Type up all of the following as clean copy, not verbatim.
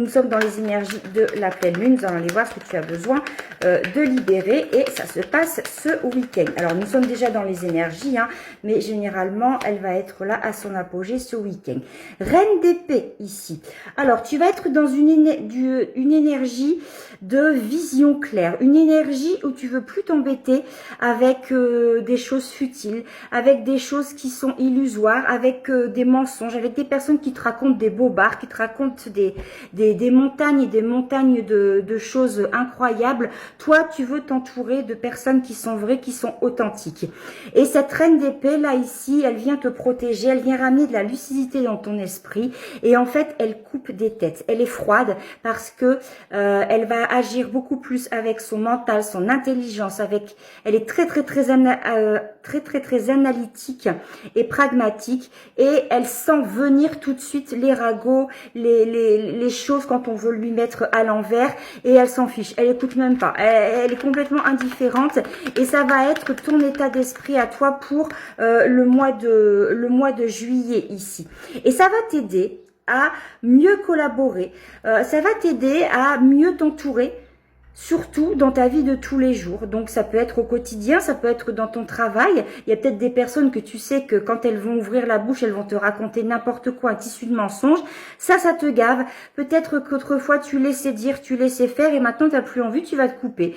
nous sommes dans les énergies de la pleine lune. Nous allons aller voir ce que tu as besoin de libérer et ça se passe ce week-end. Alors, nous sommes déjà dans les énergies, hein, mais généralement, elle va être là à son apogée ce week-end. Reine d'épée ici. Alors, tu vas être dans une énergie de vision claire, une énergie où tu veux plus t'embêter avec des choses futiles, avec des choses qui sont illusoires, avec des mensonges, avec des personnes qui te racontent des bobards, qui te racontent des montagnes et des montagnes de choses incroyables. Toi, tu veux t'entourer de personnes qui sont vraies, qui sont authentiques. Et cette reine d'épée, là, ici, elle vient te protéger, elle vient ramener de la lucidité dans ton esprit. Et en fait, elle coupe des têtes. Elle est froide parce que elle va agir beaucoup plus avec son mental, son intelligence, elle est très analytique et pragmatique et elle sent venir tout de suite les ragots, les choses quand on veut lui mettre à l'envers et elle s'en fiche, elle écoute même pas, elle est complètement indifférente et ça va être ton état d'esprit à toi pour le mois de juillet ici. Et ça va t'aider à mieux collaborer, ça va t'aider à mieux t'entourer, surtout dans ta vie de tous les jours. Donc ça peut être au quotidien, ça peut être dans ton travail. Il y a peut-être des personnes que tu sais que quand elles vont ouvrir la bouche, elles vont te raconter n'importe quoi, un tissu de mensonges. Ça te gave. Peut-être qu'autrefois tu laissais dire, tu laissais faire et maintenant tu n'as plus envie, tu vas te couper.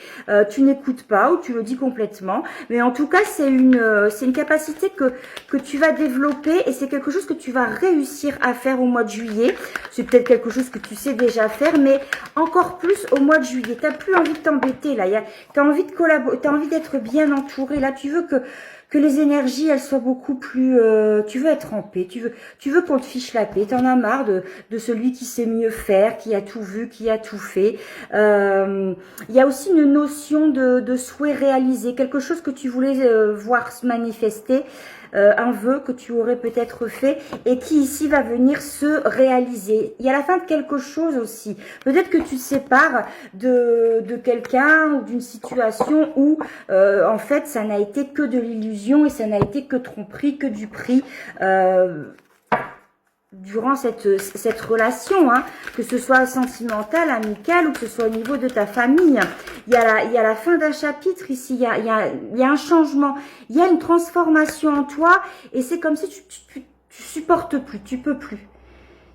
Tu n'écoutes pas ou tu le dis complètement. Mais en tout cas, c'est une capacité que tu vas développer et c'est quelque chose que tu vas réussir à faire au mois de juillet. C'est peut-être quelque chose que tu sais déjà faire, mais encore plus au mois de juillet. T'as plus envie de t'embêter là, t'as envie de collaborer, t'as envie d'être bien entouré là, tu veux que les énergies elles soient beaucoup plus, tu veux être en paix, tu veux qu'on te fiche la paix, t'en as marre de celui qui sait mieux faire, qui a tout vu, qui a tout fait. Il y a aussi une notion de souhait réalisé, quelque chose que tu voulais voir se manifester. Un vœu que tu aurais peut-être fait et qui ici va venir se réaliser. Il y a la fin de quelque chose aussi. Peut-être que tu te sépares de quelqu'un ou d'une situation où en fait ça n'a été que de l'illusion et ça n'a été que tromperie, que du prix. Durant cette relation, hein, que ce soit sentimental, amical ou que ce soit au niveau de ta famille. Il y a la fin d'un chapitre ici, il y a un changement, il y a une transformation en toi et c'est comme si tu supportes plus, tu peux plus.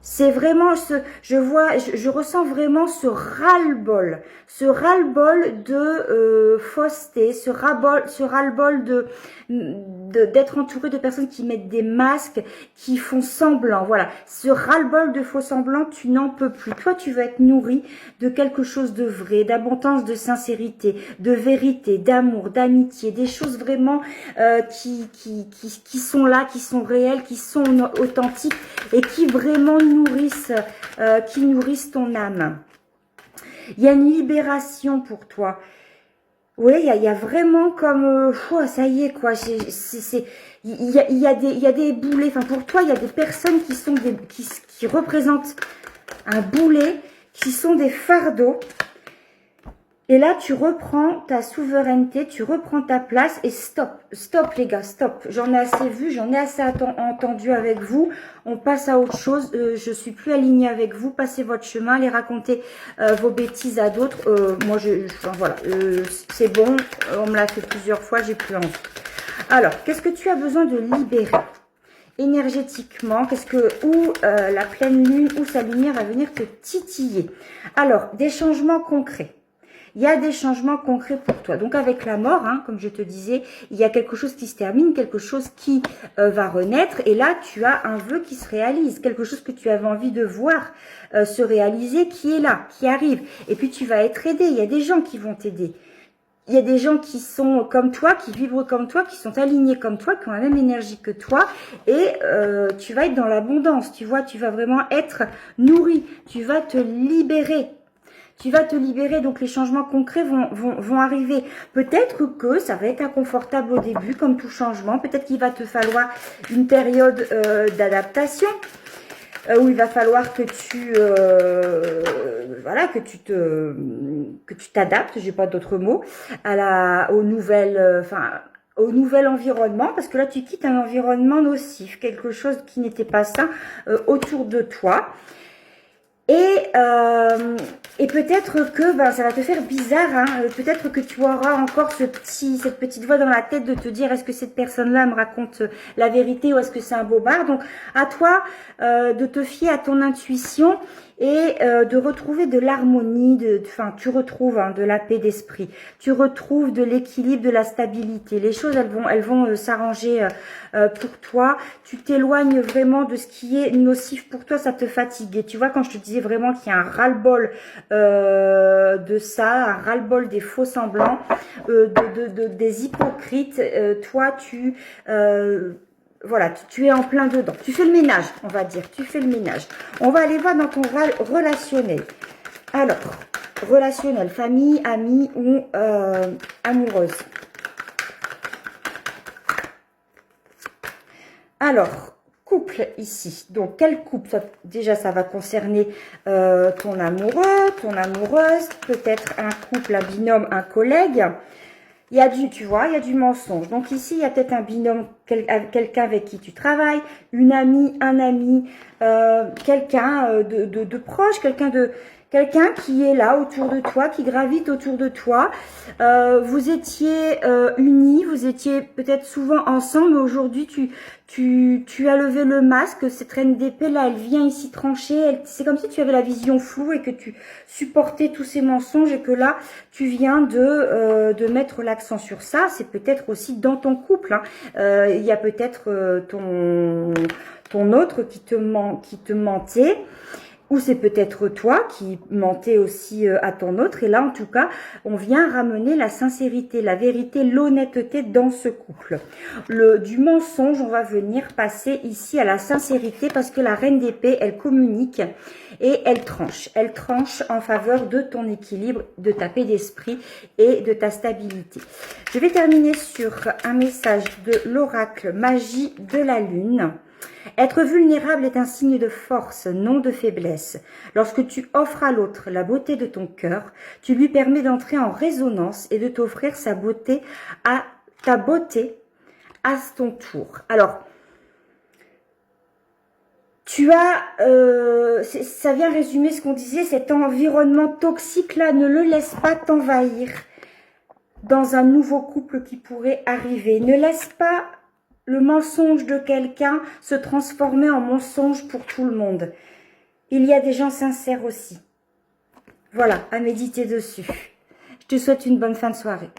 C'est vraiment je ressens vraiment ce ras-le-bol de fausseté, ce ras-le-bol d'être entouré de personnes qui mettent des masques, qui font semblant, voilà. Ce ras-le-bol de faux semblants, tu n'en peux plus. Toi, tu veux être nourri de quelque chose de vrai, d'abondance, de sincérité, de vérité, d'amour, d'amitié, des choses vraiment qui sont là, qui sont réelles, qui sont authentiques et qui vraiment nourrissent ton âme. Il y a une libération pour toi. Oui, il y a vraiment comme ça y est quoi. Il y a des boulets. Enfin pour toi, il y a des personnes qui sont qui représentent un boulet, qui sont des fardeaux. Et là, tu reprends ta souveraineté, tu reprends ta place et stop les gars, stop. J'en ai assez vu, j'en ai assez entendu avec vous. On passe à autre chose. Je suis plus alignée avec vous. Passez votre chemin, allez raconter vos bêtises à d'autres. Moi, enfin, voilà, c'est bon. On me l'a fait plusieurs fois, j'ai plus envie. Alors, qu'est-ce que tu as besoin de libérer énergétiquement? Où la pleine lune, où sa lumière va venir te titiller? Alors, des changements concrets. Il y a des changements concrets pour toi. Donc avec la mort, hein, comme je te disais, il y a quelque chose qui se termine, quelque chose qui va renaître. Et là, tu as un vœu qui se réalise, quelque chose que tu avais envie de voir se réaliser, qui est là, qui arrive. Et puis tu vas être aidé. Il y a des gens qui vont t'aider. Il y a des gens qui sont comme toi, qui vibrent comme toi, qui sont alignés comme toi, qui ont la même énergie que toi. Et tu vas être dans l'abondance, tu vois, tu vas vraiment être nourri. Tu vas te libérer. Tu vas te libérer, donc les changements concrets vont arriver. Peut-être que ça va être inconfortable au début, comme tout changement. Peut-être qu'il va te falloir une période d'adaptation, où il va falloir que tu t'adaptes, j'ai pas d'autres mots, au nouvel environnement, parce que là tu quittes un environnement nocif, quelque chose qui n'était pas sain autour de toi. Et peut-être que ça va te faire bizarre, hein. Peut-être que tu auras encore cette petite voix dans la tête de te dire est-ce que cette personne-là me raconte la vérité ou est-ce que c'est un bobard. Donc à toi de te fier à ton intuition et de retrouver de l'harmonie, tu retrouves de la paix d'esprit, tu retrouves de l'équilibre, de la stabilité. Les choses elles vont s'arranger pour toi. Tu t'éloignes vraiment de ce qui est nocif pour toi, ça te fatigue. Et tu vois, quand je te disais vraiment qu'il y a un ras-le-bol de ça, un ras-le-bol des faux semblants, des hypocrites, toi voilà, tu es en plein dedans. Tu fais le ménage, on va dire. Tu fais le ménage. On va aller voir dans ton relationnel. Alors, relationnel, famille, amis ou amoureuse. Alors, couple ici. Donc, quel couple? Déjà, ça va concerner ton amoureux, ton amoureuse, peut-être un couple, un binôme, un collègue. Il y a tu vois, il y a du mensonge. Donc ici, il y a peut-être un binôme, quelqu'un avec qui tu travailles, une amie, un ami, quelqu'un de proche, quelqu'un qui est là autour de toi, qui gravite autour de toi. Vous étiez unis, vous étiez peut-être souvent ensemble, mais aujourd'hui, tu as levé le masque. Cette reine d'épée, là, elle vient ici trancher. C'est comme si tu avais la vision floue et que tu supportais tous ces mensonges et que là, tu viens de mettre l'accent sur ça. C'est peut-être aussi dans ton couple. Hein. Il y a peut-être ton autre qui te mentait. Ou c'est peut-être toi qui mentais aussi à ton autre. Et là, en tout cas, on vient ramener la sincérité, la vérité, l'honnêteté dans ce couple. Du mensonge, on va venir passer ici à la sincérité parce que la reine d'épée, elle communique et elle tranche. Elle tranche en faveur de ton équilibre, de ta paix d'esprit et de ta stabilité. Je vais terminer sur un message de l'oracle Magie de la Lune. Être vulnérable est un signe de force, non de faiblesse. Lorsque tu offres à l'autre la beauté de ton cœur, tu lui permets d'entrer en résonance et de t'offrir ta beauté à ton tour. Alors, ça vient résumer ce qu'on disait, cet environnement toxique là, ne le laisse pas t'envahir dans un nouveau couple qui pourrait arriver. Ne laisse pas le mensonge de quelqu'un se transformer en mensonge pour tout le monde. Il y a des gens sincères aussi. Voilà, à méditer dessus. Je te souhaite une bonne fin de soirée.